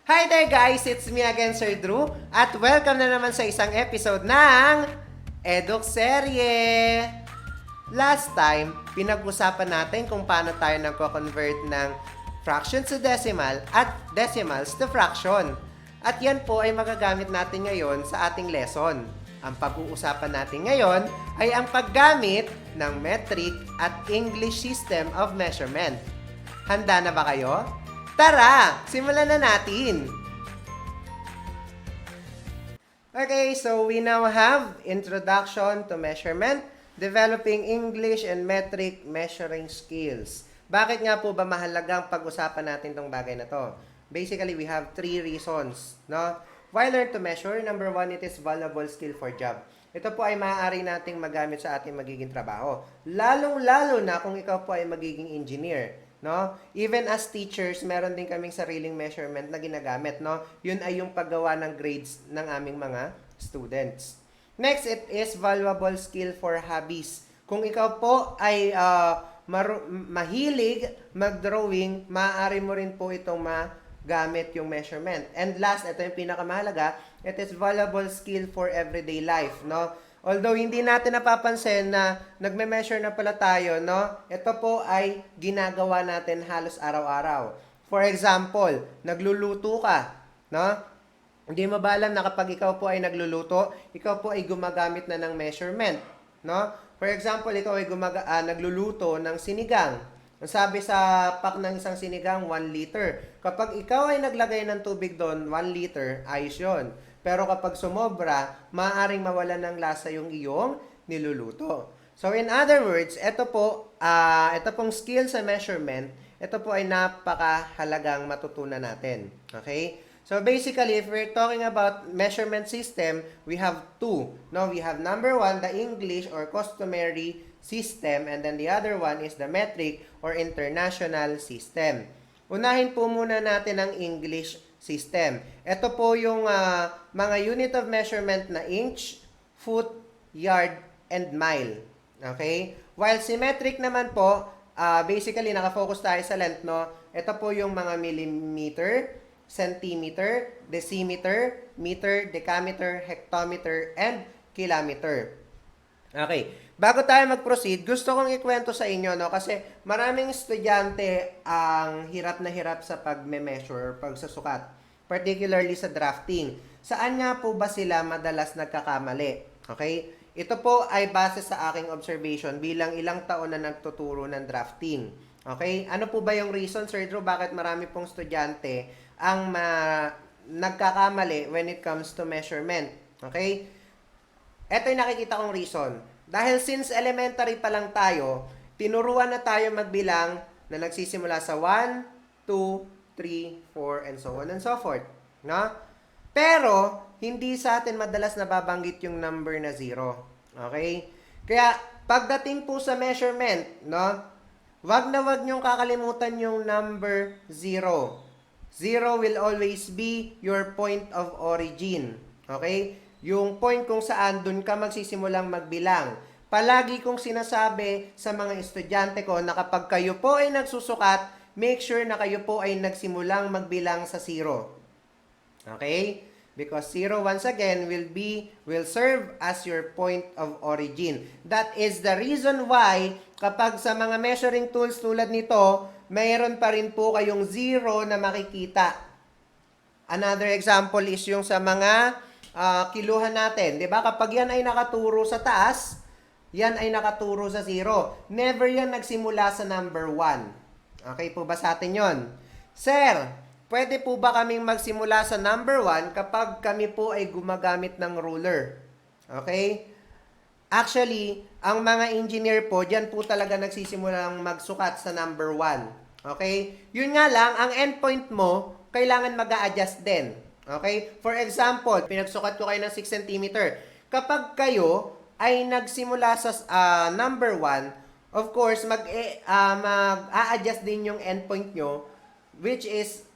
Hi there guys! It's me again, Sir Drew. At welcome na naman sa isang episode ng Eduk Serye. Last time, pinag-usapan natin kung paano tayo nagko-convert ng fractions to decimal at decimals to fraction. At yan po ay magagamit natin ngayon sa ating lesson. Ang pag-uusapan natin ngayon ay ang paggamit ng metric at English system of measurement. Handa na ba kayo? Tara, simulan na natin! Okay, so we now have Introduction to Measurement, Developing English and Metric Measuring Skills. Bakit nga po ba mahalagang pag-usapan natin tong bagay na to? Basically, we have 3 reasons, no? Why learn to measure? Number 1, it is valuable skill for job. Ito po ay maaari nating magamit sa ating magiging trabaho. Lalong-lalo na kung ikaw po ay magiging engineer. No? Even as teachers, meron din kaming sariling measurement na ginagamit, no? Yun ay yung paggawa ng grades ng aming mga students. Next, it is valuable skill for hobbies. Kung ikaw po ay mahilig mag-drawing, maaari mo rin po itong magamit yung measurement. And last, ito yung pinakamahalaga, it is valuable skill for everyday life, no? Although hindi natin napapansin na nagme-measure na pala tayo, no? Ito po ay ginagawa natin halos araw-araw. For example, nagluluto ka, no? Hindi mo ba alam na kapag ikaw po ay nagluluto, ikaw po ay gumagamit na ng measurement, no? For example, ikaw ay nagluluto ng sinigang. Ang sabi sa pack ng isang sinigang, 1 liter. Kapag ikaw ay naglagay ng tubig doon, 1 liter, ayos yun. Pero kapag sumobra, maaaring mawalan ng lasa yung iyong niluluto. So in other words, ito pong skill sa measurement, ito po ay napakahalagang matutunan natin. Okay? So basically, if we're talking about measurement system, we have 2. No, we have number 1, the English or customary system, and then the other one is the metric or international system. Unahin po muna natin ang English system. Ito po yung mga unit of measurement na inch, foot, yard, and mile. Okay? While symmetric naman po, basically nakafocus tayo sa length, no? Ito po yung mga millimeter, centimeter, decimeter, meter, decameter, hectometer, and kilometer. Okay. Bago tayo mag-proceed, gusto kong ikwento sa inyo, no? Kasi maraming estudyante ang hirap na hirap sa pag-measure, pagsusukat. Particularly sa drafting. Saan nga po ba sila madalas nagkakamali? Okay? Ito po ay base sa aking observation bilang ilang taon na nagtuturo ng drafting. Okay? Ano po ba yung reason, Sir Drew, bakit marami pong estudyante ang nagkakamali when it comes to measurement? Okay? Ito yung nakikita kong reason. Dahil since elementary pa lang tayo, tinuruan na tayo magbilang na nagsisimula sa 1, 2, 3, 4, and so on and so forth. No? Pero, hindi sa atin madalas nababanggit yung number na 0. Okay? Kaya, pagdating po sa measurement, no? Wag niyong kakalimutan yung number 0. 0 will always be your point of origin. Okay? Yung point kung saan dun ka magsisimulang magbilang. Palagi kong sinasabi sa mga estudyante ko na kapag kayo po ay nagsusukat, make sure na kayo po ay nagsimulang magbilang sa 0. Okay? Because 0 once again will serve as your point of origin. That is the reason why kapag sa mga measuring tools tulad nito, mayroon pa rin po kayong 0 na makikita. Another example is yung sa mga kiluhan natin. 'Di ba? Kapag yan ay nakaturo sa taas, yan ay nakaturo sa 0. Never yan nagsimula sa number 1. Okay po ba sa atin yon? Sir, pwede po ba kaming magsimula sa number 1 kapag kami po ay gumagamit ng ruler? Okay? Actually, ang mga engineer po, dyan po talaga nagsisimulang magsukat sa number 1. Okay? Yun nga lang, ang endpoint mo, kailangan mag-a-adjust din. Okay? For example, pinagsukat ko kayo ng 6 cm. Kapag kayo ay nagsimula sa number 1, of course, mag-a-adjust din yung endpoint nyo, which is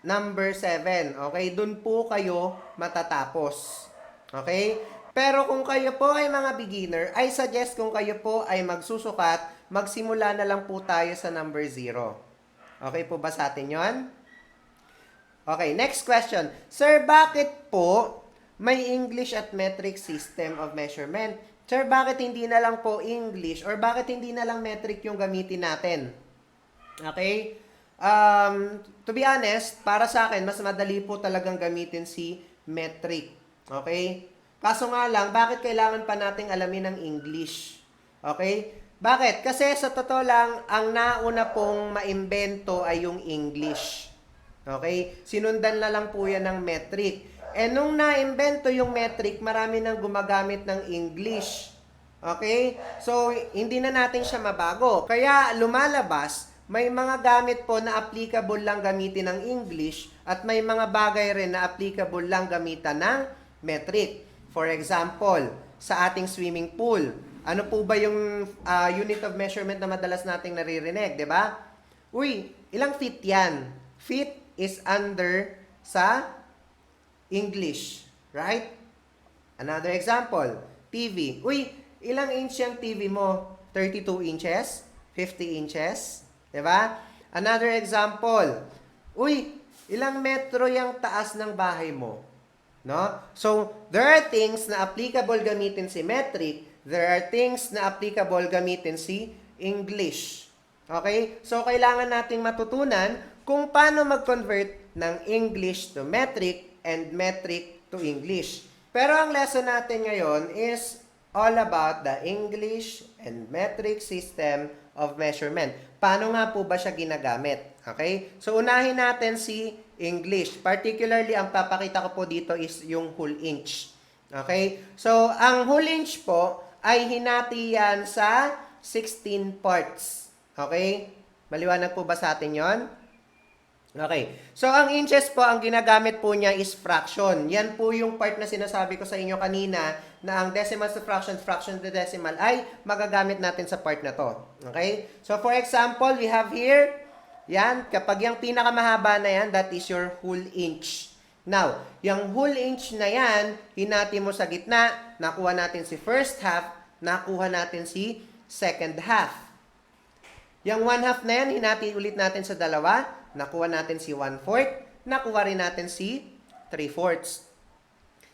number 7. Okay? Doon po kayo matatapos. Okay? Pero kung kayo po ay mga beginner, I suggest kung kayo po ay magsusukat, magsimula na lang po tayo sa number 0. Okay po ba sa atin yon? Okay, next question. Sir, bakit po may English at metric system of measurement? Sir, bakit hindi na lang po English or bakit hindi na lang metric yung gamitin natin? Okay? To be honest, para sa akin, mas madali po talagang gamitin si metric. Okay? Kaso nga lang, bakit kailangan pa nating alamin ng English? Okay? Bakit? Kasi sa totoo lang, ang nauna pong maimbento ay yung English. Okay? Sinundan na lang po yan ng metric. Eh, nung naimbento yung metric, marami nang gumagamit ng English. Okay? So, hindi na natin siya mabago. Kaya, lumalabas, may mga gamit po na applicable lang gamitin ng English at may mga bagay rin na applicable lang gamitan ng metric. For example, sa ating swimming pool, ano po ba yung unit of measurement na madalas nating naririnig, di ba? Uy, ilang feet yan? Feet is under sa English, right? Another example, TV. Uy, ilang inch yung TV mo? 32 inches? 50 inches? Diba? Another example, uy, ilang metro yung taas ng bahay mo? No? So, there are things na applicable gamitin si metric, there are things na applicable gamitin si English. Okay? So, kailangan nating matutunan kung paano mag-convert ng English to metric and metric to English. Pero ang lesson natin ngayon is all about the English and metric system of measurement. Paano nga po ba siya ginagamit? Okay? So, unahin natin si English. Particularly, ang papakita ko po dito is yung whole inch. Okay? So, ang whole inch po ay hinati yan sa 16 parts. Okay? Maliwanag po ba sa atin yon? Okay. So, ang inches po, ang ginagamit po niya is fraction. Yan po yung part na sinasabi ko sa inyo kanina na ang decimal to fraction, fraction to decimal ay magagamit natin sa part na to. Okay? So, for example, we have here, yan, kapag yung pinakamahaba na yan, that is your whole inch. Now, yung whole inch na yan, hinati mo sa gitna, nakuha natin si first half, nakuha natin si second half. Yung 1/2 na yan, hinati ulit natin sa dalawa, nakuha natin si 1/4, nakuha rin natin si 3/4.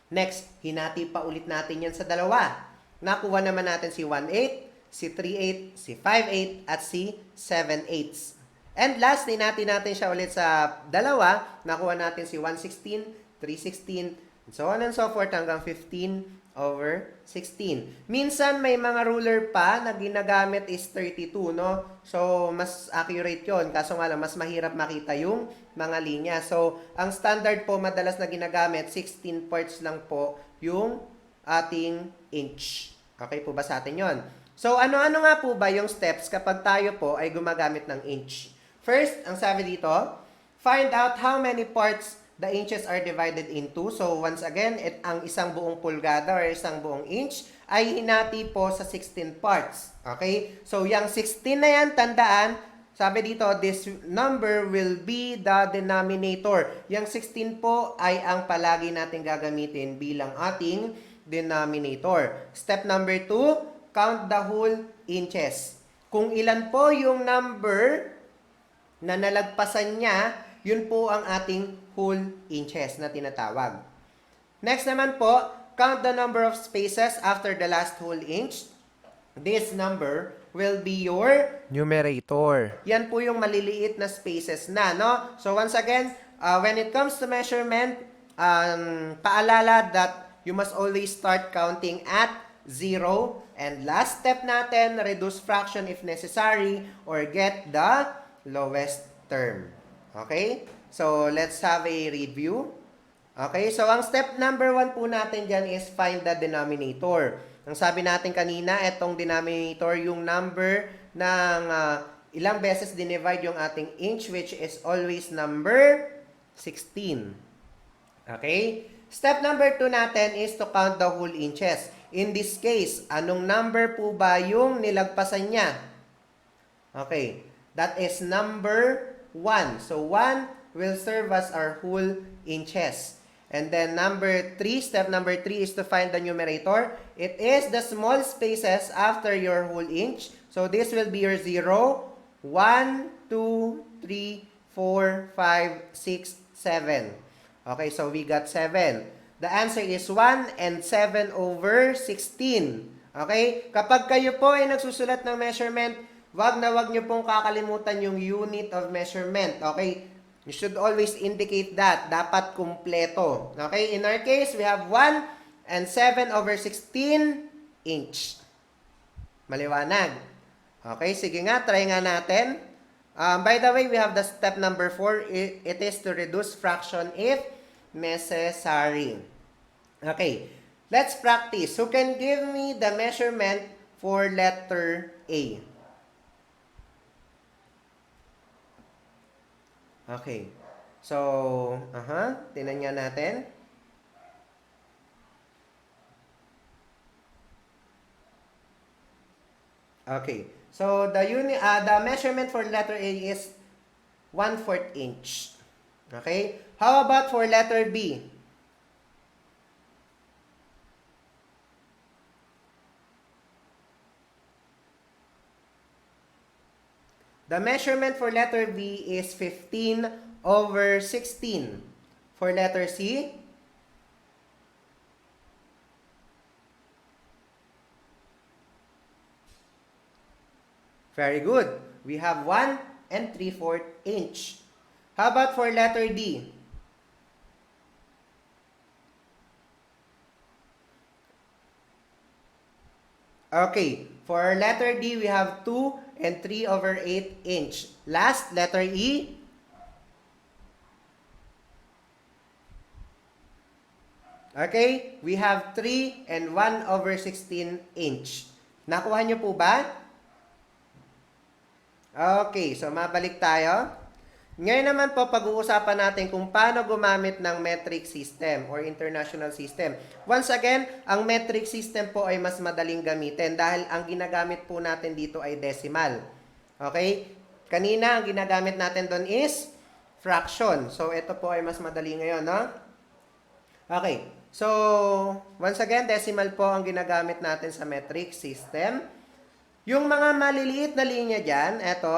Next, hinati pa ulit natin yan sa dalawa. Nakuha naman natin si 1/8, si 3/8, si 5/8, at si 7/8. And last, hinati natin siya ulit sa dalawa, nakuha natin si 1/16, 3/16, and so on and so forth hanggang 15/16. Minsan may mga ruler pa na ginagamit is 32, no? So, mas accurate yon. Kaso nga lang, mas mahirap makita yung mga linya. So, ang standard po madalas na ginagamit, 16 parts lang po yung ating inch. Okay po ba sa atin yon? So, ano-ano nga po ba yung steps kapag tayo po ay gumagamit ng inch? First, ang sabi dito, find out how many parts the inches are divided into. So, once again, ang isang buong pulgada or isang buong inch ay hinati po sa 16 parts. Okay? So, yung 16 na yan, tandaan, sabi dito, this number will be the denominator. Yung 16 po ay ang palagi natin gagamitin bilang ating denominator. Step number 2, count the whole inches. Kung ilan po yung number na nalagpasan niya, yun po ang ating whole inches na tinatawag. Next naman po, count the number of spaces after the last whole inch. This number will be your numerator. Yan po yung maliliit na spaces na, no? So once again, when it comes to measurement, paalala that you must always start counting at 0. And last step natin, reduce fraction if necessary or get the lowest term. Okay? So, let's have a review. Okay? So, ang step number 1 po natin dyan is find the denominator. Ang sabi natin kanina, itong denominator, yung number ng ilang beses dinivide yung ating inch, which is always number 16. Okay? Step number 2 natin is to count the whole inches. In this case, anong number po ba yung nilagpasan niya? Okay. That is number 1. So, 1 will serve as our whole inches. And then, step number 3 is to find the numerator. It is the small spaces after your whole inch. So, this will be your 0, 1, 2, 3, 4, 5, 6, 7. Okay, so we got 7. The answer is 1 and 7 over 16. Okay? Kapag kayo po ay nagsusulat ng measurement, wag nyo pong kakalimutan yung unit of measurement. Okay? You should always indicate that. Dapat kumpleto. Okay? In our case, we have 1 and 7 over 16 inch. Maliwanag. Okay? Sige nga, try nga natin. By the way, we have the step number 4. It is to reduce fraction if necessary. Okay, let's practice. Who can give me the measurement for letter A? Okay, so, tinan nga natin. Okay, so the measurement for letter A is 1/4 inch. Okay, how about for letter B? The measurement for letter B is 15 over 16. For letter C, very good. We have 1 and 3/4 inch. How about for letter D? Okay, for letter D, we have 2 and 3 over 8 inch. Last, letter E. Okay, we have 3 and 1 over 16 inch. Nakuha nyo po ba? Okay, so mabalik tayo. Ngayon naman po, pag-uusapan natin kung paano gumamit ng metric system or international system. Once again, ang metric system po ay mas madaling gamitin dahil ang ginagamit po natin dito ay decimal. Okay? Kanina, ang ginagamit natin doon is fraction. So, ito po ay mas madali ngayon, no? Okay. So, once again, decimal po ang ginagamit natin sa metric system. Yung mga maliliit na linya dyan, ito,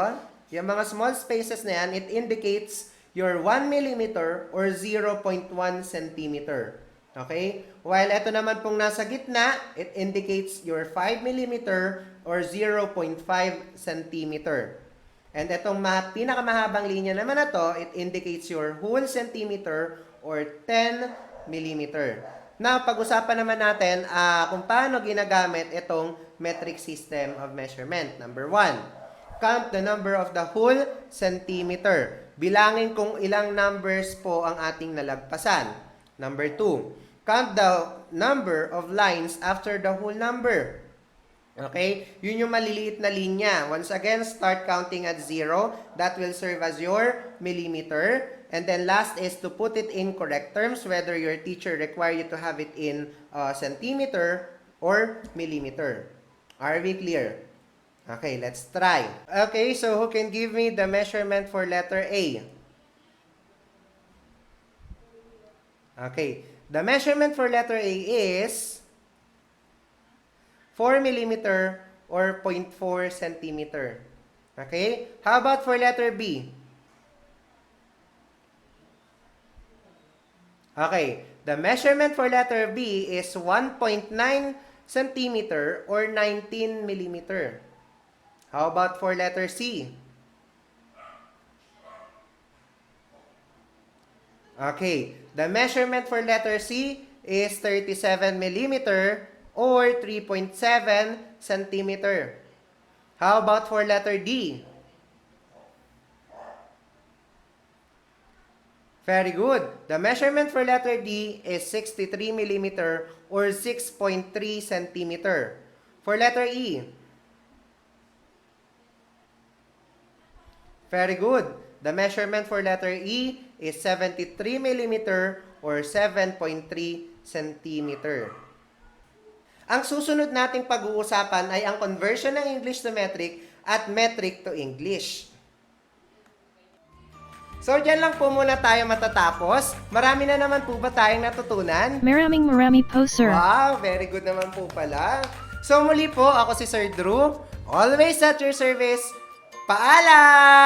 yung mga small spaces na yan, it indicates your 1 mm or 0.1 cm. Okay? While ito naman pong nasa gitna, it indicates your 5 mm or 0.5 cm. And itong pinakamahabang linya naman na to, it indicates your whole centimeter or 10 mm. Now, pag-usapan naman natin kung paano ginagamit itong metric system of measurement. Number 1. Count the number of the whole centimeter. Bilangin kung ilang numbers po ang ating nalagpasan. Number 2. Count the number of lines after the whole number. Okay? Yun yung maliliit na linya. Once again, start counting at 0. That will serve as your millimeter. And then last is to put it in correct terms, whether your teacher require you to have it in centimeter or millimeter. Are we clear? Okay, let's try. Okay, so who can give me the measurement for letter A? Okay, the measurement for letter A is 4 mm or 0.4 cm. Okay, how about for letter B? Okay, the measurement for letter B is 1.9 cm or 19 mm. How about for letter C? Okay, the measurement for letter C is 37 mm or 3.7 cm. How about for letter D? Very good. The measurement for letter D is 63 mm or 6.3 cm. For letter E? Very good. The measurement for letter E is 73 mm or 7.3 cm. Ang susunod nating pag-uusapan ay ang conversion ng English to metric at metric to English. So, dyan lang po muna tayo matatapos. Marami na naman po ba tayong natutunan? Marami po, sir. Wow, very good naman po pala. So, muli po, ako si Sir Drew. Always at your service. Paalam!